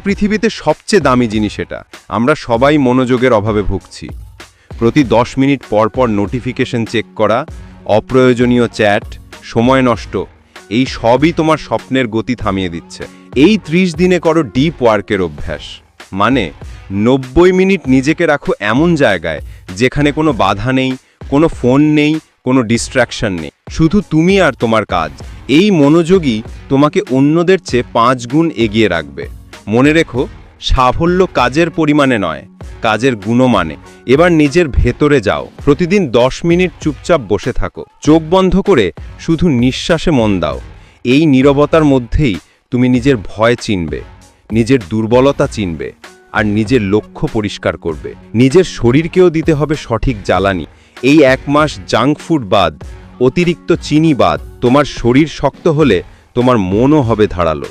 পৃথিবীতে সবচেয়ে দামি জিনিস এটা। আমরা সবাই মনোযোগের অভাবে ভুগছি। প্রতি 10 মিনিট পর পর নোটিফিকেশন চেক করা, অপ্রয়োজনীয় চ্যাট, সময় নষ্ট, এই সবই তোমার স্বপ্নের গতি থামিয়ে দিচ্ছে। এই 30 দিনে করো ডিপ ওয়ার্কের অভ্যাস। মানে 90 মিনিট নিজেকে রাখো এমন জায়গায় যেখানে কোনো বাধা নেই, কোনো ফোন নেই, কোনো ডিস্ট্র্যাকশন নেই, শুধু তুমি আর তোমার কাজ। এই মনোযোগই তোমাকে অন্যদের চেয়ে 5 গুণ এগিয়ে রাখবে। মনে রেখো, সাফল্য কাজের পরিমাণে নয়, কাজের গুণমানে। এবার নিজের ভেতরে যাও, প্রতিদিন 10 মিনিট চুপচাপ বসে থাকো, চোখ বন্ধ করে শুধু নিঃশ্বাসে মন দাও। এই নীরবতার মধ্যেই তুমি নিজের ভয় চিনবে, নিজের দুর্বলতা চিনবে, আর নিজের লক্ষ্য পরিষ্কার করবে। নিজের শরীরকেও দিতে হবে সঠিক জ্বালানি। এই 1 মাস জাঙ্ক ফুড বাদ, অতিরিক্ত চিনি বাদ। তোমার শরীর শক্ত হলে তোমার মনও হবে ধারালো।